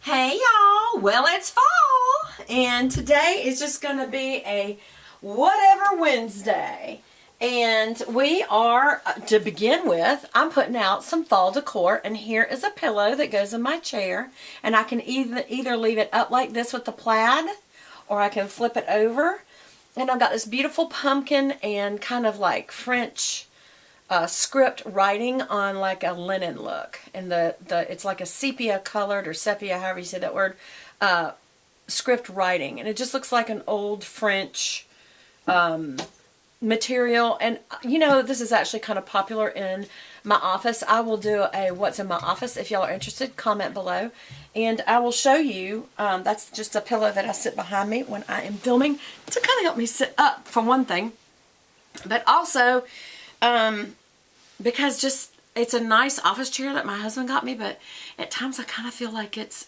Hey y'all, well it's fall and today is just going to be a whatever Wednesday, and we are, to begin with, I'm putting out some fall decor, and here is a pillow that goes in my chair, and I can either leave it up like this with the plaid or I can flip it over, and I've got this beautiful pumpkin and kind of like French script writing on like a linen look, and it's like a sepia colored, or sepia, however you say that word, script writing, and it just looks like an old French material. And you know, this is actually kind of popular in my office. I will do a what's in my office. If y'all are interested, comment below and I will show you. That's just a pillow that I sit behind me when I am filming to kind of help me sit up, for one thing, but also because just it's a nice office chair that my husband got me, but at times I kind of feel like it's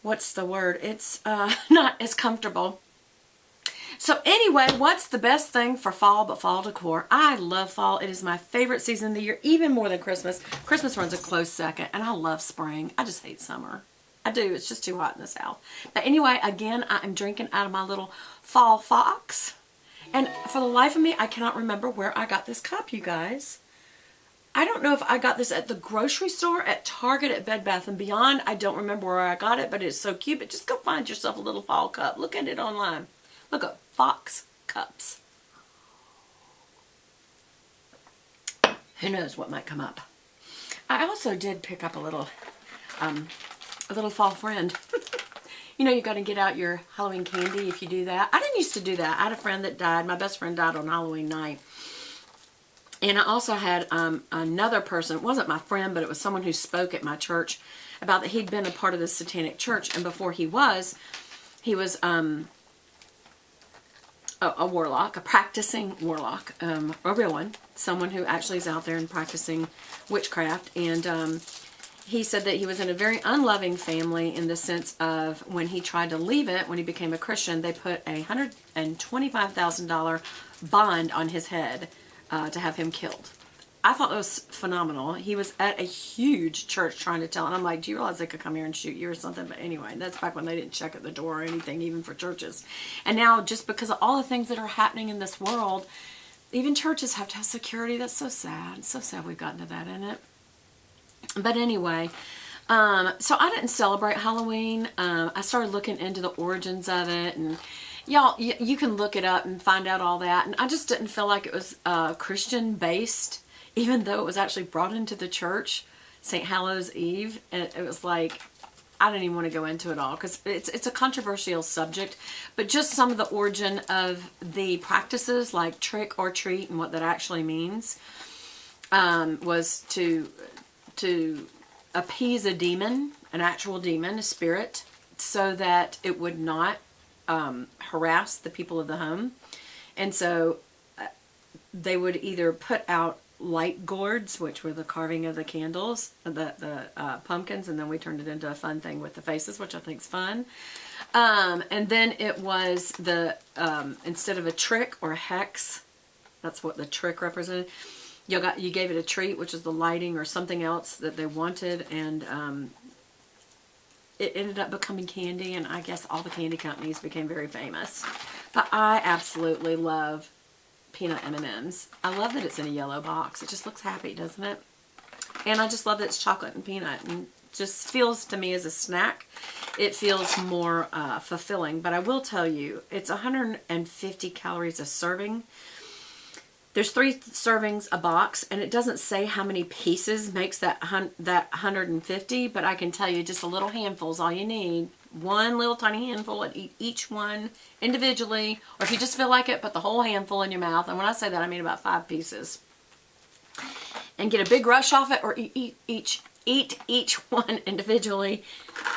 what's the word, it's not as comfortable. So anyway, what's the best thing for fall but fall decor? I love fall. It is my favorite season of the year, even more than Christmas. Christmas runs a close second, and I love spring. I just hate summer. I do. It's just too hot in the south. But anyway, again, I am drinking out of my little fall fox. And for the life of me, I cannot remember where I got this cup, you guys. I don't know if I got this at the grocery store, at Target, at Bed Bath & Beyond. I don't remember where I got it, but it's so cute. But just go find yourself a little fall cup. Look at it online. Look up Fox cups. Who knows what might come up. I also did pick up a little fall friend. You know, you got to get out your Halloween candy if you do that. I didn't used to do that. I had a friend that died. My best friend died on Halloween night. And I also had another person. It wasn't my friend, but it was someone who spoke at my church about that he'd been a part of the Satanic Church. And before he was a warlock, a practicing warlock, a real one. Someone who actually is out there and practicing witchcraft. And he said that he was in a very unloving family, in the sense of when he tried to leave it, when he became a Christian, they put a $125,000 bond on his head to have him killed. I thought that was phenomenal. He was at a huge church trying to tell, and I'm like, do you realize they could come here and shoot you or something? But anyway, that's back when they didn't check at the door or anything, even for churches. And now, just because of all the things that are happening in this world, even churches have to have security. That's so sad. It's so sad we've gotten to that, isn't it? But anyway, so I didn't celebrate Halloween. I started looking into the origins of it, and y'all, you can look it up and find out all that. And I just didn't feel like it was Christian based, even though it was actually brought into the church, St. Hallows Eve. And it was like, I didn't even want to go into it all, because it's a controversial subject. But just some of the origin of the practices, like trick or treat, and what that actually means, was to appease a demon, an actual demon, a spirit, so that it would not harass the people of the home. And so they would either put out light gourds, which were the carving of the candles, the pumpkins, and then we turned it into a fun thing with the faces, which I think is fun. And then it was the instead of a trick or a hex, that's what the trick represented. You gave it a treat, which is the lighting or something else that they wanted, and it ended up becoming candy, and I guess all the candy companies became very famous. But I absolutely love peanut M&Ms. I love that it's in a yellow box. It just looks happy, doesn't it? And I just love that it's chocolate and peanut, and just feels to me as a snack, it feels more fulfilling. But I will tell you, it's 150 calories a serving. There's 3 servings a box, and it doesn't say how many pieces makes that 150, but I can tell you just a little handful is all you need. One little tiny handful, and eat each one individually, or if you just feel like it, put the whole handful in your mouth. And when I say that, I mean about 5 pieces. And get a big rush off it, or eat each one individually,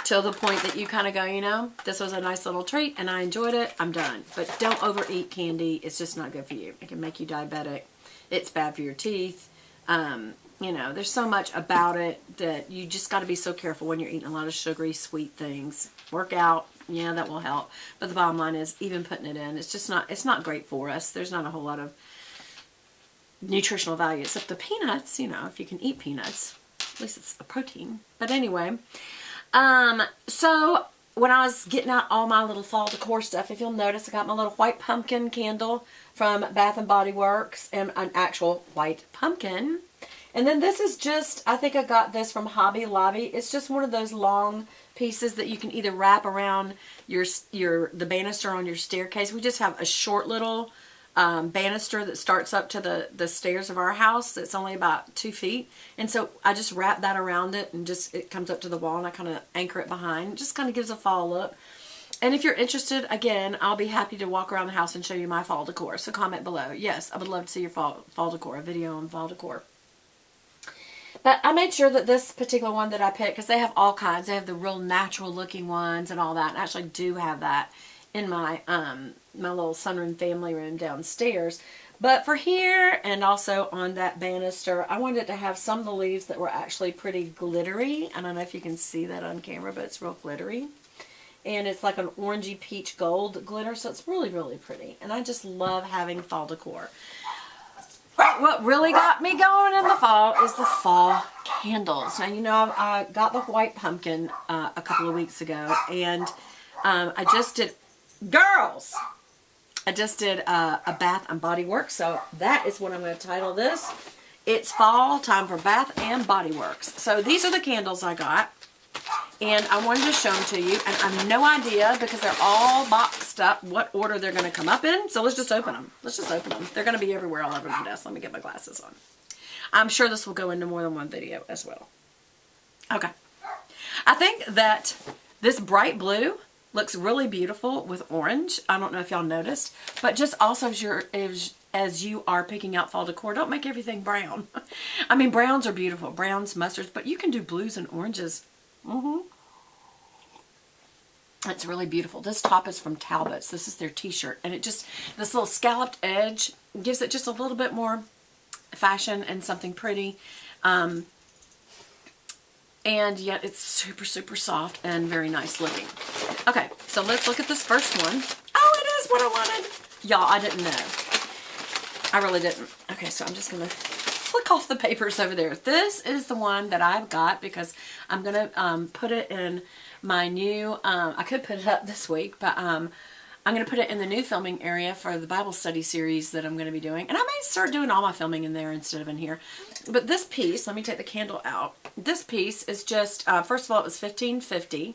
till the point that you kind of go, you know, this was a nice little treat and I enjoyed it, I'm done. But don't overeat candy. It's just not good for you. It can make you diabetic. It's bad for your teeth. You know, there's so much about it that you just got to be so careful when you're eating a lot of sugary, sweet things. Work out, yeah, that will help. But the bottom line is, even putting it in, it's not great for us. There's not a whole lot of nutritional value, except the peanuts. You know, if you can eat peanuts, at least it's a protein. But anyway, So when I was getting out all my little fall decor stuff, if you'll notice, I got my little white pumpkin candle from Bath and Body Works and an actual white pumpkin. And then this is just, I think I got this from Hobby Lobby. It's just one of those long pieces that you can either wrap around the banister on your staircase. We just have a short little banister that starts up to the stairs of our house. That's only about 2 feet. And so I just wrap that around it and just, it comes up to the wall and I kind of anchor it behind. It just kind of gives a fall look. And if you're interested, again, I'll be happy to walk around the house and show you my fall decor. So comment below. Yes, I would love to see your fall decor, a video on fall decor. But I made sure that this particular one that I picked, because they have all kinds. They have the real natural looking ones and all that. And I actually do have that in my my little sunroom family room downstairs. But for here and also on that banister, I wanted to have some of the leaves that were actually pretty glittery. I don't know if you can see that on camera, but it's real glittery. And it's like an orangey peach gold glitter, so it's really, really pretty. And I just love having fall decor. What really got me going in the fall is the fall candles. Now, you know, I got the white pumpkin a couple of weeks ago, and I just did, girls, I just did a Bath and Body Works, so that is what I'm going to title this. It's fall, time for Bath and Body Works. So these are the candles I got. And I wanted to show them to you, and I have no idea because they're all boxed up what order they're going to come up in. So let's just open them. Let's just open them. They're going to be everywhere all over the desk. Let me get my glasses on. I'm sure this will go into more than one video as well. Okay. I think that this bright blue looks really beautiful with orange. I don't know if y'all noticed, but just also as you are picking out fall decor, don't make everything brown. I mean, browns are beautiful. Browns, mustards, but you can do blues and oranges. It's really beautiful. This top is from Talbot's. This is their t-shirt. And it just, this little scalloped edge gives it just a little bit more fashion and something pretty. And yet it's super, super soft and very nice looking. Okay, so let's look at this first one. Oh, it is what I wanted. Y'all, I didn't know. I really didn't. Okay, so I'm just going to flick off the papers over there. This is the one that I've got because I'm going to put it in my new, I could put it up this week, but I'm going to put it in the new filming area for the Bible study series that I'm going to be doing. And I may start doing all my filming in there instead of in here. But this piece, let me take the candle out. This piece is just, first of all, it was $15.50.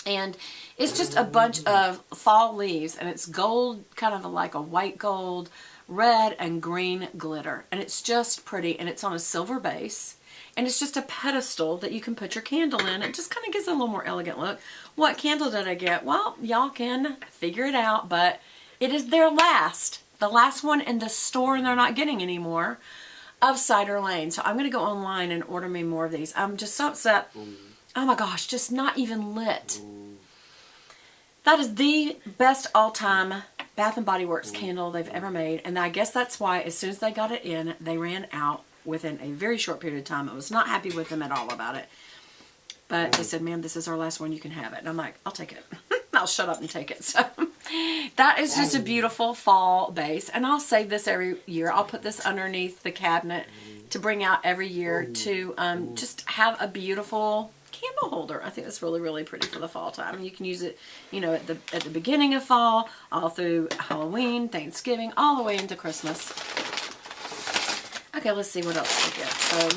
And it's just a bunch of fall leaves. And it's gold, kind of like a white gold, red and green glitter, and it's just pretty, and it's on a silver base, and it's just a pedestal that you can put your candle in. It just kind of gives it a little more elegant look. What candle did I get? Well, y'all can figure it out, but it is the last one in the store, and they're not getting any more of Cider Lane. So I'm going to go online and order me more of these. I'm just so upset. Oh my gosh, just not even lit. That is the best all-time Bath and Body Works candle they've ever made. And I guess that's why as soon as they got it in, they ran out within a very short period of time. I was not happy with them at all about it. But they said, ma'am, this is our last one. You can have it. And I'm like, I'll take it. I'll shut up and take it. So that is just a beautiful fall base. And I'll save this every year. I'll put this underneath the cabinet to bring out every year to just have a beautiful candle holder. I think that's really, really pretty for the fall time. And you can use it, you know, at the beginning of fall, all through Halloween, Thanksgiving, all the way into Christmas. Okay, let's see what else we get. So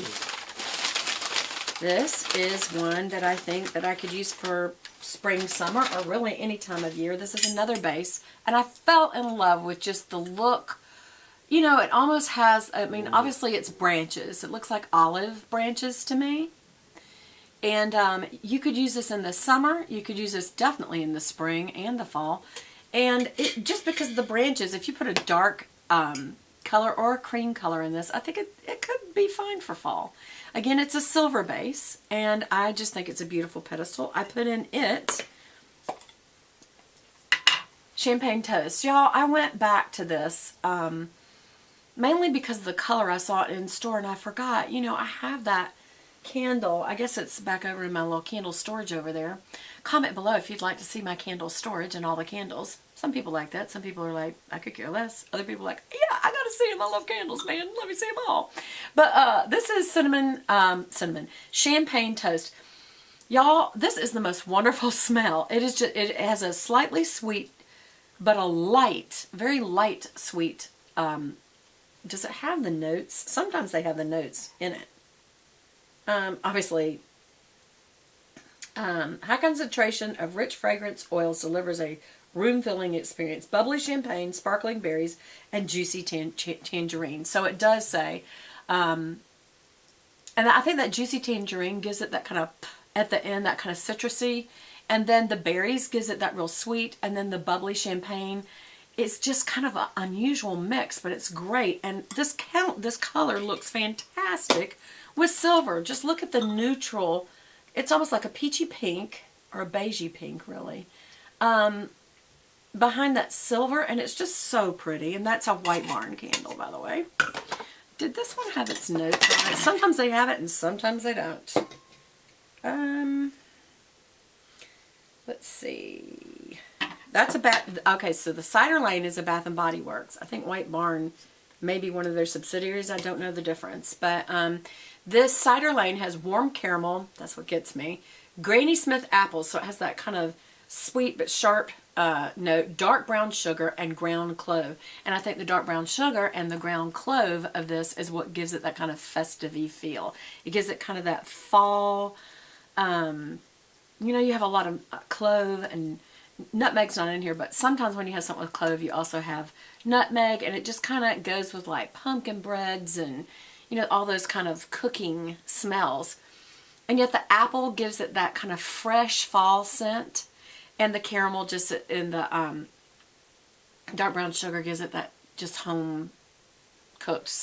this is one that I think that I could use for spring, summer, or really any time of year. This is another base, and I fell in love with just the look. You know, it almost has, I mean, obviously it's branches. It looks like olive branches to me. And you could use this in the summer. You could use this definitely in the spring and the fall. And it, just because of the branches, if you put a dark color or a cream color in this, I think it could be fine for fall. Again, it's a silver base, and I just think it's a beautiful pedestal. I put in it Champagne Toast. Y'all, I went back to this mainly because of the color. I saw it in store, and I forgot. You know, I have that candle. I guess it's back over in my little candle storage over there. Comment below if you'd like to see my candle storage and all the candles. Some people like that. Some people are like, I could care less. Other people are like, yeah, I gotta see them. I love candles, man. Let me see them all. But this is cinnamon Champagne Toast. Y'all, this is the most wonderful smell. It is just, it has a slightly sweet, but a light, very light sweet. Does it have the notes? Sometimes they have the notes in it. Obviously, high concentration of rich fragrance oils delivers a room-filling experience. Bubbly champagne, sparkling berries, and juicy tangerine. So it does say, and I think that juicy tangerine gives it that kind of, at the end, that kind of citrusy. And then the berries gives it that real sweet. And then the bubbly champagne, it's just kind of an unusual mix, but it's great. And this color looks fantastic with silver. Just look at the neutral. It's almost like a peachy pink, or a beigey pink, really. Behind that silver, and it's just so pretty. And that's a White Barn candle, by the way. Did this one have its notes on it? Sometimes they have it, and sometimes they don't. Let's see. That's a okay, so the Cider Lane is a Bath and Body Works. I think White Barn may be one of their subsidiaries. I don't know the difference. But this Cider Lane has warm caramel. That's what gets me. Granny Smith apples. So it has that kind of sweet but sharp note. Dark brown sugar and ground clove. And I think the dark brown sugar and the ground clove of this is what gives it that kind of festive-y feel. It gives it kind of that fall. You know, you have a lot of clove, and nutmeg's not in here, but sometimes when you have something with clove, you also have nutmeg, and it just kind of goes with like pumpkin breads and, you know, all those kind of cooking smells. And yet the apple gives it that kind of fresh fall scent, and the caramel just in the dark brown sugar gives it that just home cooked